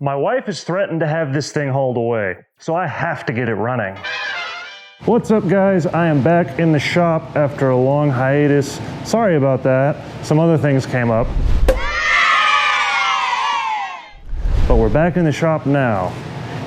My wife has threatened to have this thing hauled away, so I have to get it running. What's up, guys? I am back in the shop after a long hiatus. Sorry about that. Some other things came up. But we're back in the shop now,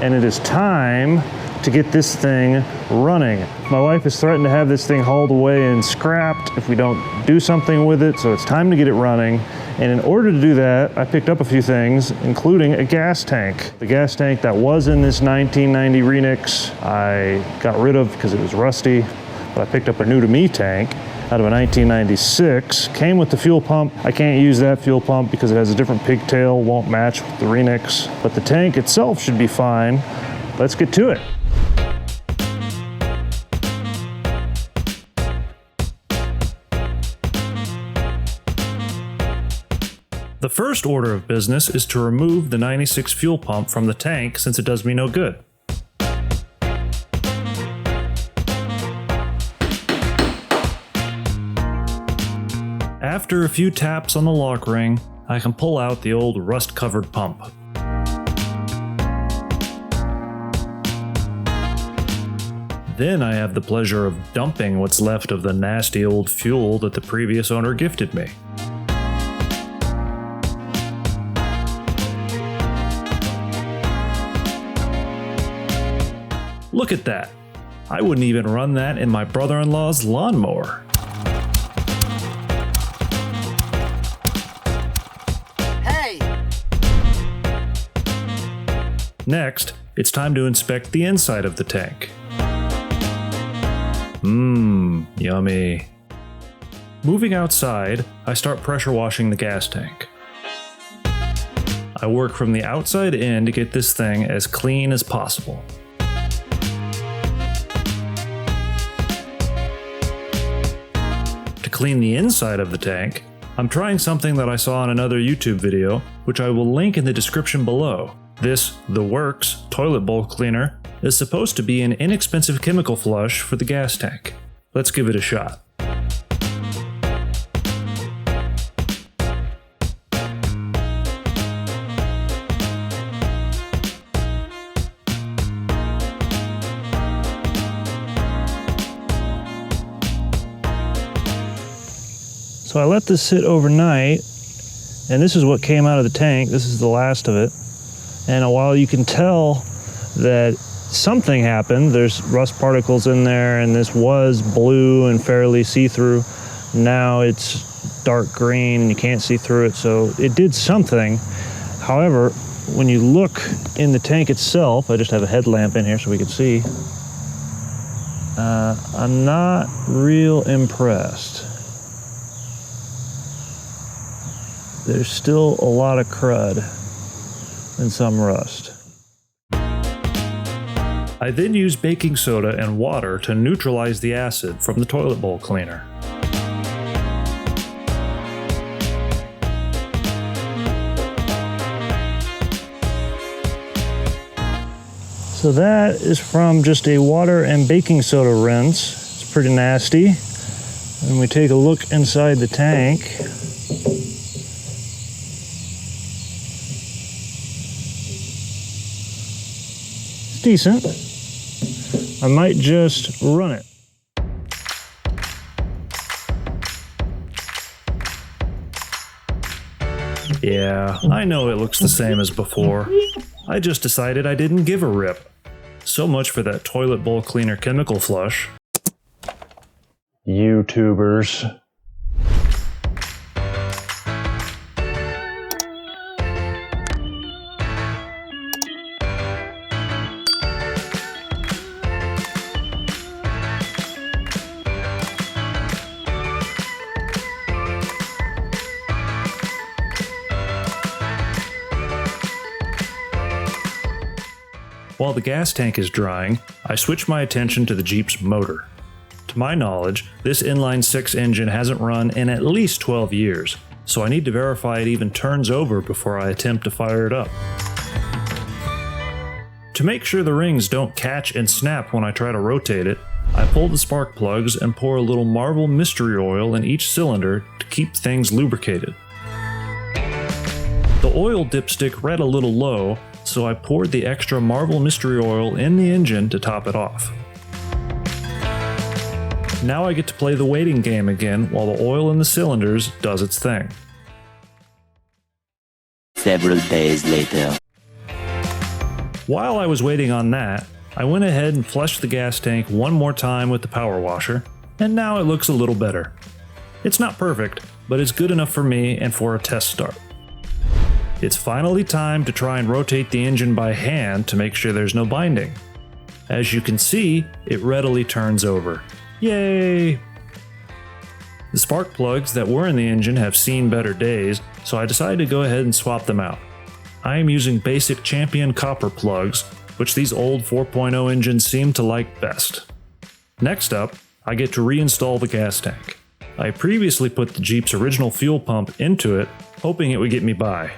and it is time to get this thing running. My wife has threatened to have this thing hauled away and scrapped if we don't do something with it, so it's time to get it running. And in order to do that, I picked up a few things, including a gas tank. The gas tank that was in this 1990 Renix, I got rid of because it was rusty, but I picked up a new to me tank out of a 1996. Came with the fuel pump. I can't use that fuel pump because it has a different pigtail, won't match with the Renix, but the tank itself should be fine. Let's get to it. The first order of business is to remove the 96 fuel pump from the tank since it does me no good. After a few taps on the lock ring, I can pull out the old rust-covered pump. Then I have the pleasure of dumping what's left of the nasty old fuel that the previous owner gifted me. Look at that. I wouldn't even run that in my brother-in-law's lawnmower. Hey! Next, it's time to inspect the inside of the tank. Yummy. Moving outside, I start pressure washing the gas tank. I work from the outside in to get this thing as clean as possible. Clean the inside of the tank, I'm trying something that I saw in another YouTube video, which I will link in the description below. This The Works toilet bowl cleaner is supposed to be an inexpensive chemical flush for the gas tank. Let's give it a shot. So I let this sit overnight, and this is what came out of the tank. This is the last of it. And while you can tell that something happened, there's rust particles in there, and this was blue and fairly see-through. Now it's dark green and you can't see through it, so it did something. However, when you look in the tank itself, I just have a headlamp in here so we can see, I'm not real impressed. There's still a lot of crud and some rust. I then use baking soda and water to neutralize the acid from the toilet bowl cleaner. So that is from just a water and baking soda rinse. It's pretty nasty. And we take a look inside the tank. Decent. I might just run it. Yeah, I know it looks the same as before. I just decided I didn't give a rip. So much for that toilet bowl cleaner chemical flush. YouTubers. While the gas tank is drying, I switch my attention to the Jeep's motor. To my knowledge, this inline-six engine hasn't run in at least 12 years, so I need to verify it even turns over before I attempt to fire it up. To make sure the rings don't catch and snap when I try to rotate it, I pull the spark plugs and pour a little Marvel mystery oil in each cylinder to keep things lubricated. The oil dipstick read a little low, so I poured the extra Marvel Mystery Oil in the engine to top it off. Now I get to play the waiting game again while the oil in the cylinders does its thing. Several days later. While I was waiting on that, I went ahead and flushed the gas tank one more time with the power washer, and now it looks a little better. It's not perfect, but it's good enough for me and for a test start. It's finally time to try and rotate the engine by hand to make sure there's no binding. As you can see, it readily turns over. Yay! The spark plugs that were in the engine have seen better days, so I decided to go ahead and swap them out. I am using basic Champion copper plugs, which these old 4.0 engines seem to like best. Next up, I get to reinstall the gas tank. I previously put the Jeep's original fuel pump into it, hoping it would get me by.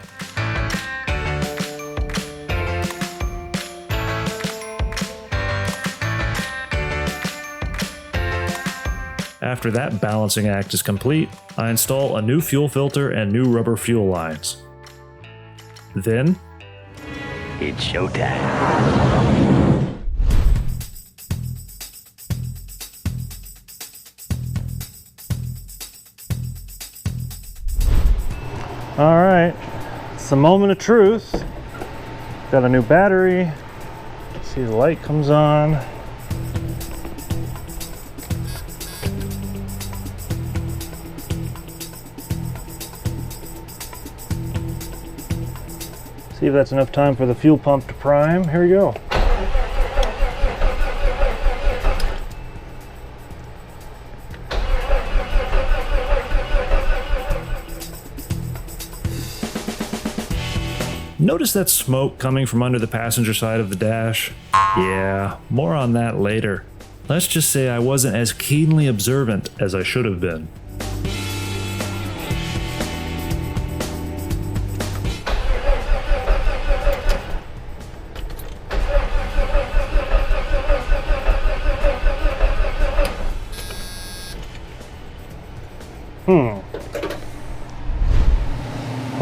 After that balancing act is complete, I install a new fuel filter and new rubber fuel lines. Then, It's showtime. all right, it's the moment of truth. Got a new battery. See, the light comes on. See if that's enough time for the fuel pump to prime. Here we go. Notice that smoke coming from under the passenger side of the dash? Yeah, more on that later. Let's just say I wasn't as keenly observant as I should have been.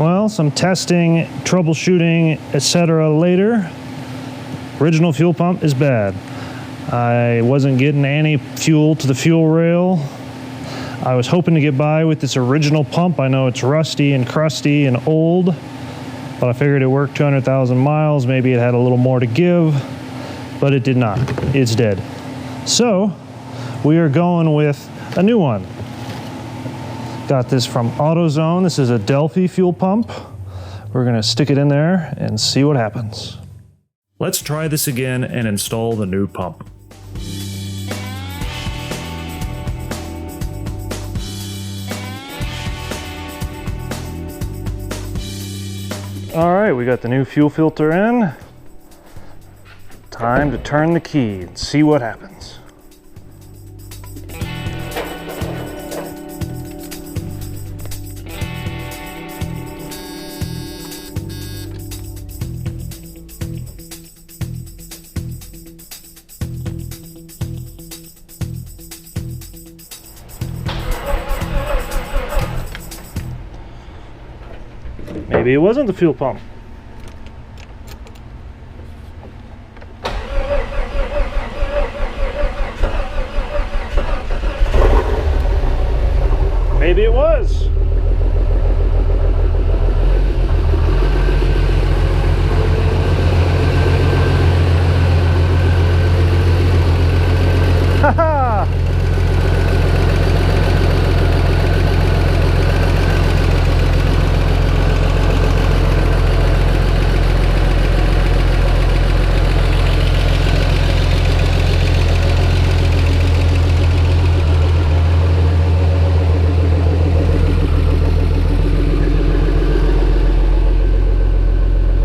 Well, some testing, troubleshooting, etc. later. Original fuel pump is bad. I wasn't getting any fuel to the fuel rail. I was hoping to get by with this original pump. I know it's rusty and crusty and old, but I figured it worked 200,000 miles. Maybe it had a little more to give, but it did not. It's dead. So we are going with a new one. Got this from AutoZone. This is a Delphi fuel pump. We're gonna stick it in there and see what happens. Let's try this again and install the new pump. All right, we got the new fuel filter in. Time to turn the key and see what happens. Maybe it wasn't the fuel pump. Maybe it was. Haha!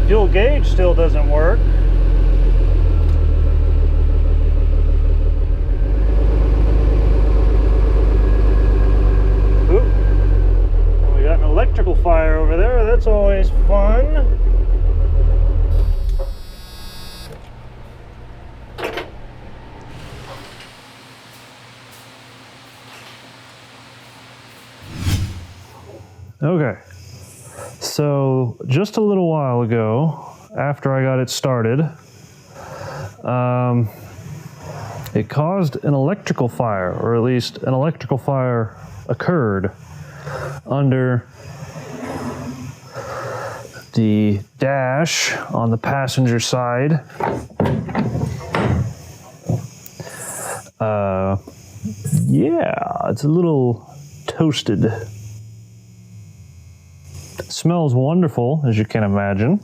Fuel gauge still doesn't work. Oop. We got an electrical fire over there. That's always fun. Okay. So just a little while ago, after I got it started, it caused an electrical fire, or at least an electrical fire occurred under the dash on the passenger side. Yeah, it's a little toasted. It smells wonderful, as you can imagine.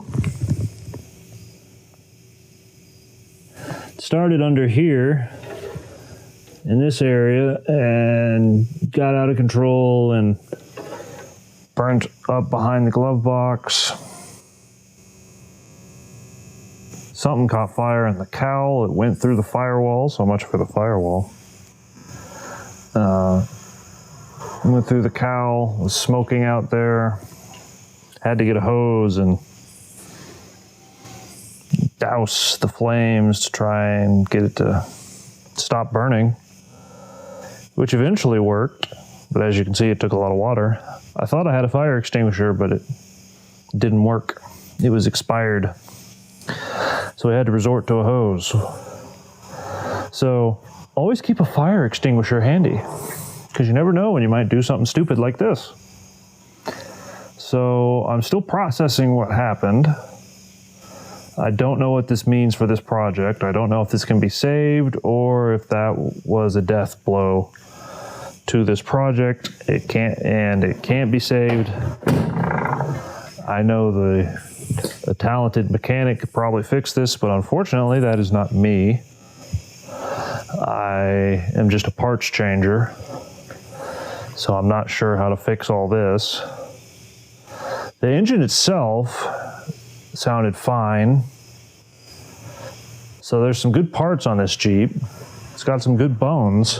It started under here in this area and got out of control and burnt up behind the glove box. Something caught fire in the cowl. It went through the firewall. So much for the firewall. Went through the cowl, was smoking out there. Had to get a hose and douse the flames to try and get it to stop burning, which eventually worked. But as you can see, it took a lot of water. I thought I had a fire extinguisher, but it didn't work. It was expired. So we had to resort to a hose. So always keep a fire extinguisher handy, because you never know when you might do something stupid like this. So I'm still processing what happened. I don't know what this means for this project. I don't know if this can be saved or if that was a death blow to this project. It can't be saved. I know a talented mechanic could probably fix this, but unfortunately that is not me. I am just a parts changer, so I'm not sure how to fix all this. The engine itself sounded fine. So there's some good parts on this Jeep. It's got some good bones,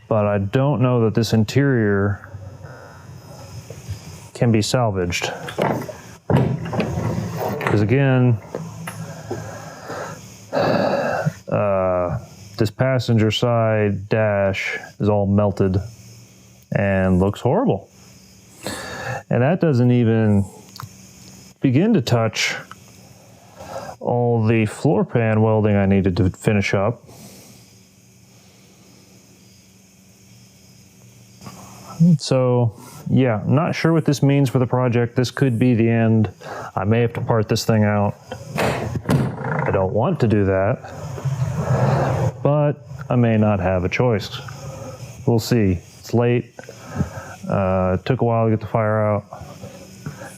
but I don't know that this interior can be salvaged. Because again, this passenger side dash is all melted and looks horrible. And that doesn't even begin to touch all the floor pan welding I needed to finish up. So yeah, I'm not sure what this means for the project. This could be the end. I may have to part this thing out. I don't want to do that, but I may not have a choice. We'll see. It's late. It took a while to get the fire out.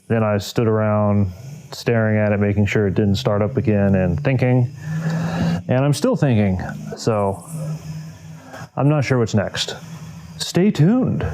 Then I stood around staring at it, making sure it didn't start up again, and thinking. And I'm still thinking. So I'm not sure what's next. Stay tuned.